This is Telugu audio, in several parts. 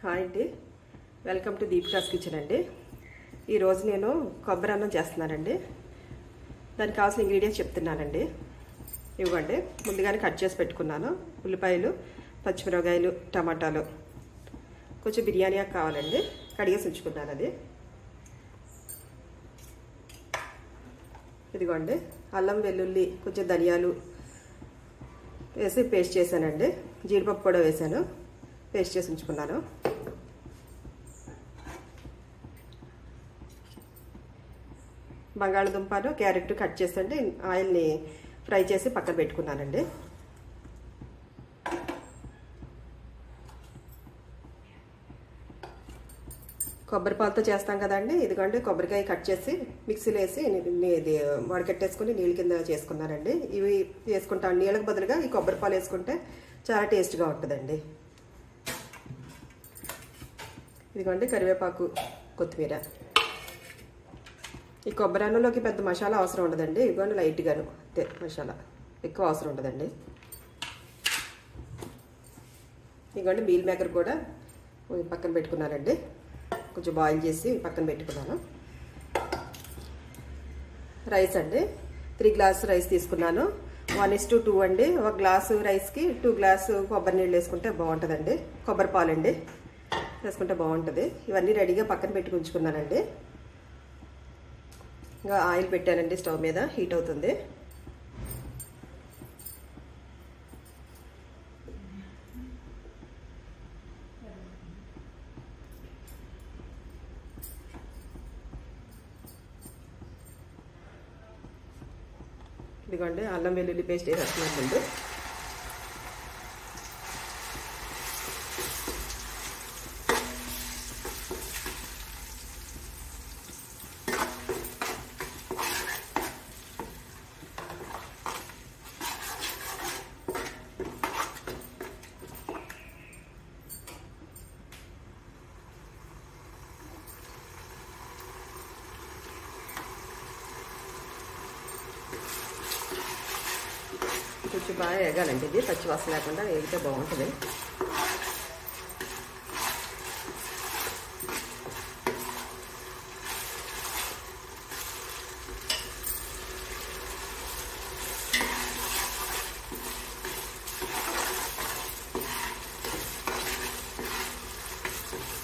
హాయ్ అండి, వెల్కమ్ టు దీపికాస్ కిచెన్ అండి. ఈరోజు నేను కొబ్బరి అన్నం చేస్తున్నానండి. దానికి కావాల్సిన ఇంగ్రీడియంట్స్ చెప్తున్నానండి. ఇవ్వండి, ముందుగానే కట్ చేసి పెట్టుకున్నాను. ఉల్లిపాయలు, పచ్చిమిరపకాయలు, టమాటాలు, కొంచెం బిర్యానీ ఆకు కావాలండి, కడిగేసి ఉంచుకున్నాను. అది ఇదిగోండి, అల్లం వెల్లుల్లి కొంచెం ధనియాలు వేసి పేస్ట్ చేశానండి. జీడిపప్పు కూడా వేసాను, పేస్ట్ చేసి ఉంచుకున్నాను. బంగాళదుంపను క్యారెట్ కట్ చేసండి ఆయిల్ని ఫ్రై చేసి పక్కన పెట్టుకున్నానండి. కొబ్బరి పాలతో చేస్తాం కదండి. ఇదిగోండి, కొబ్బరికాయ కట్ చేసి మిక్సీలో వేసి ఇది వడకట్టేసుకుని నీళ్ళ కింద చేసుకున్నానండి. ఇవి వేసుకుంటాం, నీళ్ళకి బదులుగా ఈ కొబ్బరి పాలు వేసుకుంటే చాలా టేస్ట్గా ఉంటుందండి. ఇదిగోండి, కరివేపాకు, కొత్తిమీర. ఈ కొబ్బరి అన్నంలోకి పెద్ద మసాలా అవసరం ఉండదండి. ఇదిగోండి, లైట్గాను అంతే, మసాలా ఎక్కువ అవసరం ఉండదండి. ఇదిగోండి, మీల్ మేకర్ కూడా పక్కన పెట్టుకున్నానండి. కొంచెం బాయిల్ చేసి పక్కన పెట్టుకున్నాను. రైస్ అండి, 3 గ్లాస్ రైస్ తీసుకున్నాను. 1:2 అండి. 1 గ్లాసు రైస్కి 2 గ్లాసు కొబ్బరి నీళ్ళు వేసుకుంటే బాగుంటుందండి. కొబ్బరి పాలండి వేసుకుంటే బాగుంటుంది. ఇవన్నీ రెడీగా పక్కన పెట్టి ఉంచుకున్నానండి. ఇంకా ఆయిల్ పెట్టానండి, స్టవ్ మీద హీట్ అవుతుంది. ఇదిగోండి, అల్లం వెల్లుల్లి పేస్ట్ వేసేస్తున్నాను ముందు. కొంచెం బాగా వేగాలండి, ఇది పచ్చి వాసన లేకుండా వేగితే బాగుంటుంది.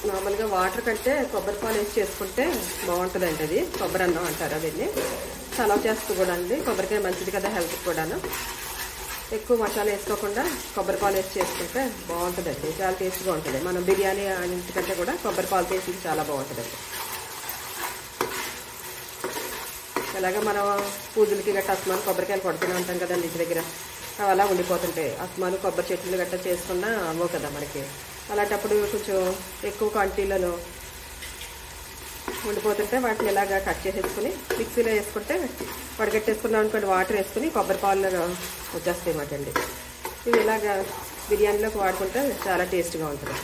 నార్మల్గా వాటర్ కంటే కొబ్బరి పాలు వేసి చేసుకుంటే బాగుంటుందండి. అది కొబ్బరి అన్నం అంటారు. అవన్నీ చలవ చేస్తూ కూడా అండి. కొబ్బరికాయ మంచిది కదా హెల్త్కి కూడాను. ఎక్కువ మసాలా వేసుకోకుండా కొబ్బరి పాలు వేసి చేసుకుంటే బాగుంటుందండి, చాలా టేస్ట్గా ఉంటుంది. మనం బిర్యానీ అన్నింటికంటే కూడా కొబ్బరి పాలు వేసి చాలా బాగుంటుందండి. అలాగే మనం పూజలకి గట్ట అస్మాను కొబ్బరికాయలు కొడుతూనే ఉంటాం కదండి ఇంటి దగ్గర. అవి అలా ఉండిపోతుంటాయి. అస్మాను కొబ్బరి చెట్లు గట్ట చేసుకున్నా అవ్వవు కదా మనకి. అలాంటప్పుడు కొంచెం ఎక్కువ క్వాంటిటీలను ఉండిపోతుంటే వాటిని ఇలాగా కట్ చేసేసుకుని మిక్సీలో వేసుకుంటే వడగట్టేసుకున్నాం అనుకోండి. వాటర్ వేసుకుని కొబ్బరి పాలు వచ్చేస్తాయి అన్నమాట అండి. ఇవి ఇలాగా బిర్యానీలోకి వాడుకుంటే చాలా టేస్ట్గా ఉంటుంది.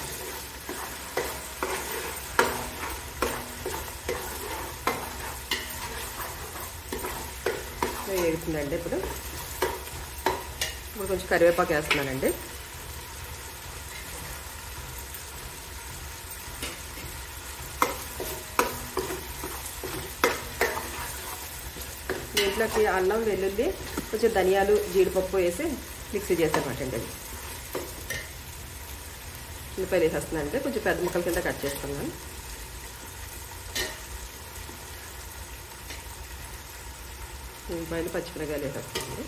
వేగుతుందండి. ఇప్పుడు కొంచెం కరివేపాకు వేస్తున్నానండి. దీంట్లోకి అల్లం వెల్లుల్లి కొంచెం ధనియాలు జీడిపప్పు వేసి మిక్సీ చేసామటండి. అది ఉల్లిపాయలు వేసేస్తున్నానంటే కొంచెం పెద్ద ముక్కల కింద కట్ చేసుకున్నాను. ఉల్లిపాయలు పచ్చిమిరపకాయలు వేసేస్తున్నాను.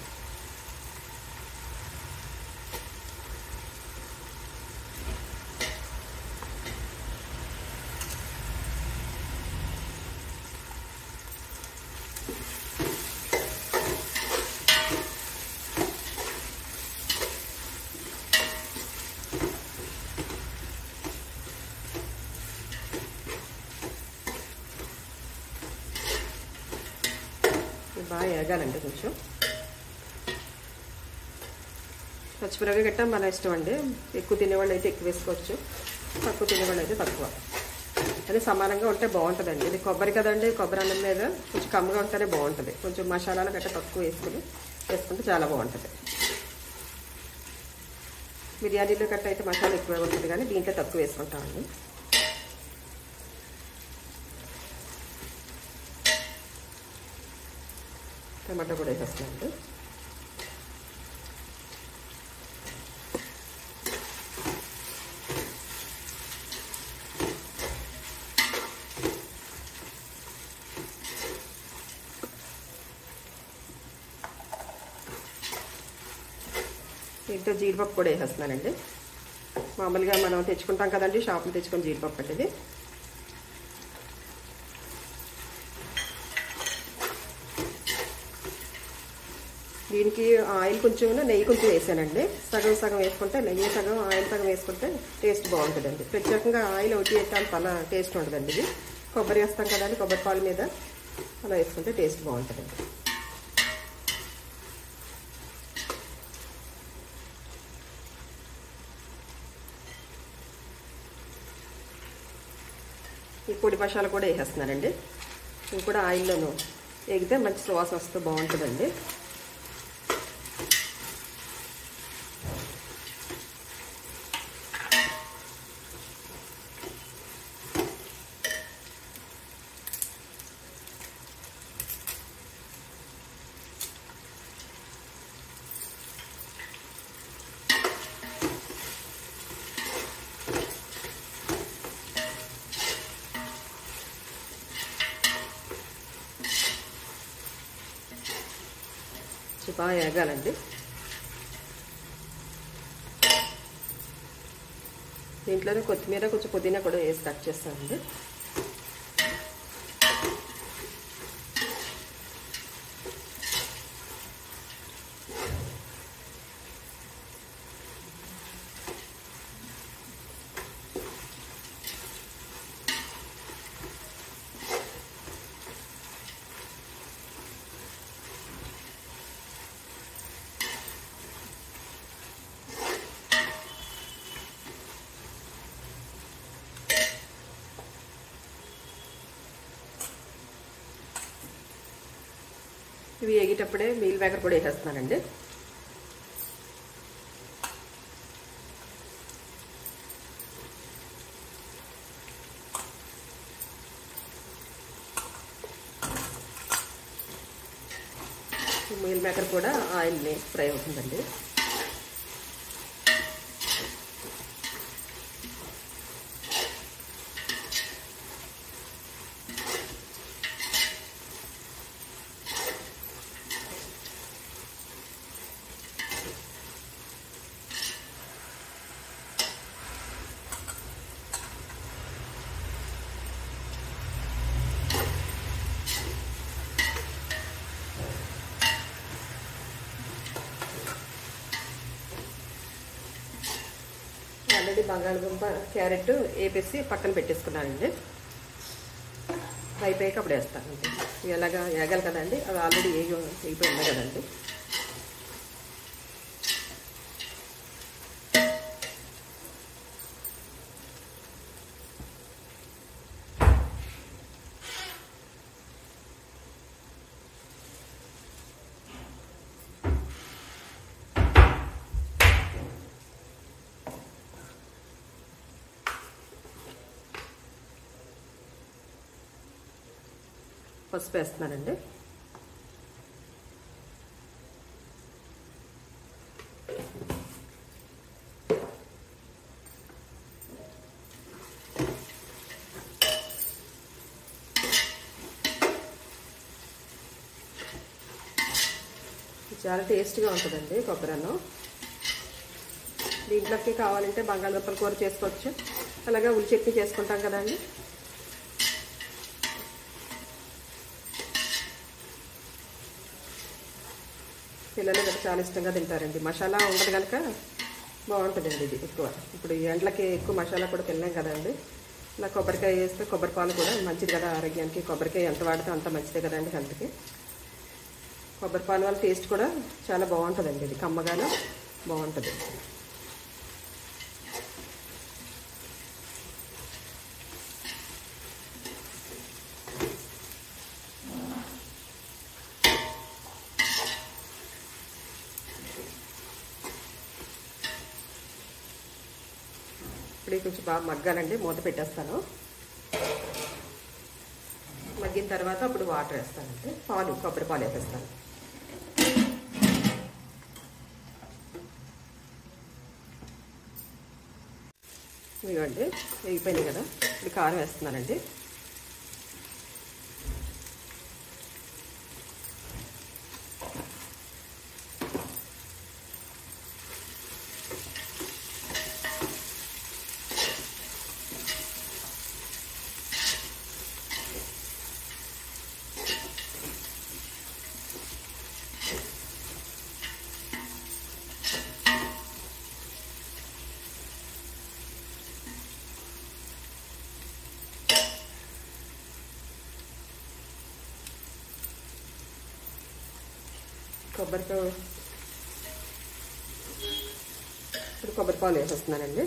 బాగా వేగాలండి. కొంచెం పచ్చిమిరపకాయ గట్ట మన ఇష్టం అండి. ఎక్కువ తినేవాళ్ళు అయితే ఎక్కువ వేసుకోవచ్చు, తక్కువ తినేవాళ్ళు అయితే తక్కువ. అది సమానంగా ఉంటే బాగుంటుందండి. ఇది కొబ్బరి కదండి, కొబ్బరి అన్నం మీద కొంచెం కమ్మగా ఉంటేనే బాగుంటుంది. కొంచెం మసాలాలు గట్ట తక్కువ వేసుకుంటే చాలా బాగుంటుంది. బిర్యానీలో కట్ట అయితే మసాలా ఎక్కువ ఉంటుంది కానీ దీంట్లో తక్కువ వేసుకుంటామండి. టమాటా కూడా వేసేస్తున్నాండి. దీంట్లో జీడిపప్పు కూడా వేసేస్తున్నానండి. మామూలుగా మనం తెచ్చుకుంటాం కదండి, షాపులో తెచ్చుకొని జీడిపప్పు అంటే ఇది. దీనికి ఆయిల్ కొంచెం నెయ్యి కొంచెం వేసానండి. సగం సగం వేసుకుంటే నెయ్యి సగం ఆయిల్ సగం వేసుకుంటే టేస్ట్ బాగుంటుందండి. ప్రత్యేకంగా ఆయిల్ ఒకటి వేయటానికి అలా టేస్ట్ ఉండదండి. ఇది కొబ్బరి వేస్తాం కదండి, కొబ్బరి పాలు మీద అలా వేసుకుంటే టేస్ట్ బాగుంటుందండి. ఈ పొడి మసాలా కూడా వేసేస్తున్నానండి. ఇవి కూడా ఆయిల్లోనూ ఎగితే మంచి సువాసన వస్తూ బాగుంటుందండి. బాగా వేగాలండి. దీంట్లోనే కొత్తిమీర కొంచెం పుదీనా కూడా వేసి కట్ చేస్తానండి. ఇవి వేగేటప్పుడే మీల్ మేకర్ కూడా వేసేస్తున్నానండి. మీల్ మేకర్ కూడా ఆయిల్ని ఫ్రై అవుతుందండి. ఆల్రెడీ బంగాళదుంప క్యారెట్ వేపేసి పక్కన పెట్టేసుకున్నానండి. అయిపోయాక అప్పుడు వేస్తానండి. ఎలాగా వేగాలి కదండి, అవి ఆల్రెడీ వేగిపోయి ఉన్నాయి కదండి. పసుపు వేస్తున్నానండి. చాలా టేస్ట్గా ఉంటుందండి కొబ్బరన్నం. దీంట్లోకి కావాలంటే బంగాళదుంపల కూర చేసుకోవచ్చు, అలాగే ఉల్లి చట్నీ చేసుకుంటాం కదండి. పిల్లలు కూడా చాలా ఇష్టంగా తింటారండి. మసాలా ఉండదు కనుక బాగుంటుందండి ఇది ఎక్కువ. ఇప్పుడు ఈ ఎండలకి ఎక్కువ మసాలా కూడా తినలేం కదండి. ఇలా కొబ్బరికాయ వేస్తే కొబ్బరి పాలు కూడా మంచిది కదా ఆరోగ్యానికి. కొబ్బరికాయ ఎంత వాడితే అంత మంచిదే కదండి హెల్త్కి. కొబ్బరి పాలు వల్ల టేస్ట్ కూడా చాలా బాగుంటుందండి. ఇది కమ్మగానే బాగుంటుంది. ఇప్పుడు కొంచెం బాగా మగ్గాలండి. మూత పెట్టేస్తాను. మగ్గిన తర్వాత అప్పుడు వాటర్ వేస్తానండి. కొబ్బరి పాలు వేసేస్తాను. ఇదిగోండి వేగిపోయింది కదా. ఇప్పుడు కారం వేస్తున్నానండి. ఇప్పుడు కొబ్బరి పాలు వేసేస్తున్నానండి.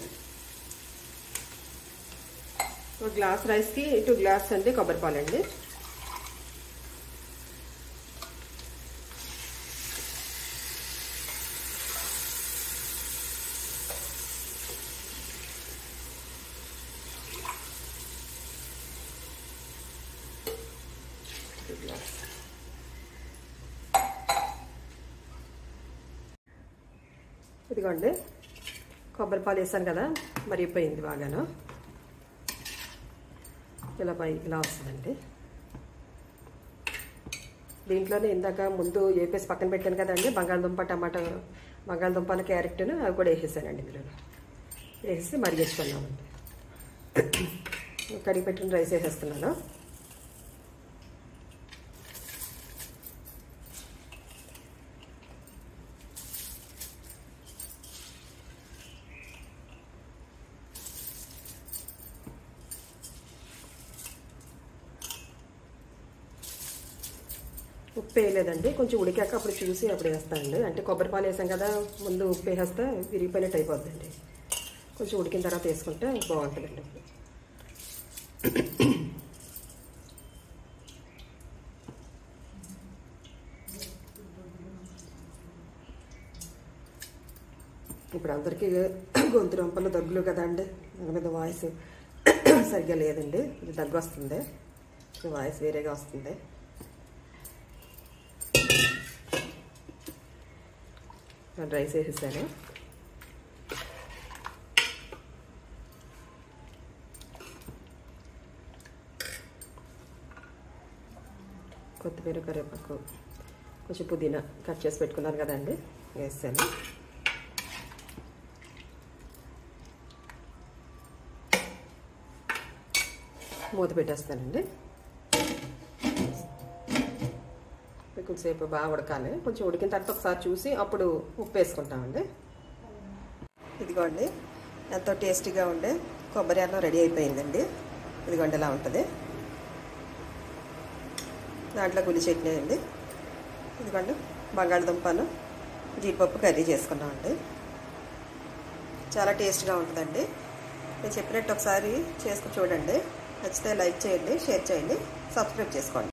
ఒక గ్లాస్ రైస్కి 2 గ్లాస్ అండి కొబ్బరి పాలు అండి. ఇదిగోండి కొబ్బరి పాలు వేసాను కదా, మరిగిపోయింది బాగాను. ఇలా వస్తుందండి. దీంట్లోనే ఇందాక ముందు వేపేసి పక్కన పెట్టాను కదండి, బంగాళదుంపలు క్యారెట్ను అవి కూడా వేసేసానండి. ఇందులో వేసి మరిగించుకున్నామండి. కడిగి పెట్టిన రైస్ వేసేస్తున్నాను. ఉప్పు వేయలేదండి, కొంచెం ఉడికాక అప్పుడు చూసి అప్పుడు వేస్తానండి. అంటే కొబ్బరి పాలు వేసాం కదా, ముందు ఉప్పు వేసేస్తే విరిగిపోయినట్టు అయిపోద్దండి. కొంచెం ఉడికిన తర్వాత వేసుకుంటే బాగుంటుందండి. ఇప్పుడు అందరికీ గొంతు రొంపలు దగ్గులు కదండి, దాని మీద వాయిస్ సరిగ్గా లేదండి. ఇది దగ్గు వస్తుంది, వాయిస్ వేరేగా వస్తుంది. రైస్ వేసేసాను. కొత్తిమీర, కరివేపాకు, కొంచెం పుదీనా కట్ చేసి పెట్టుకున్నాను కదండి, వేసాను. మూత పెట్టేస్తానండి. కొంచెంసేపు బాగా ఉడకాలి. కొంచెం ఉడికిన తర్వాత ఒకసారి చూసి అప్పుడు ఉప్పు వేసుకుంటామండి. ఇదిగోండి ఎంతో టేస్టీగా ఉండే కొబ్బరి అన్నం రెడీ అయిపోయిందండి. ఇదిగోండి ఇలా ఉంటుంది. దాంట్లో గులి చట్నీ అండి. ఇదిగోండి బంగాళదుంపను జీడిపప్పు కర్రీ చేసుకున్నామండి. చాలా టేస్ట్గా ఉంటుందండి. నేను చెప్పినట్టు ఒకసారి చేసుకుని చూడండి. నచ్చితే లైక్ చేయండి, షేర్ చేయండి, సబ్స్క్రైబ్ చేసుకోండి.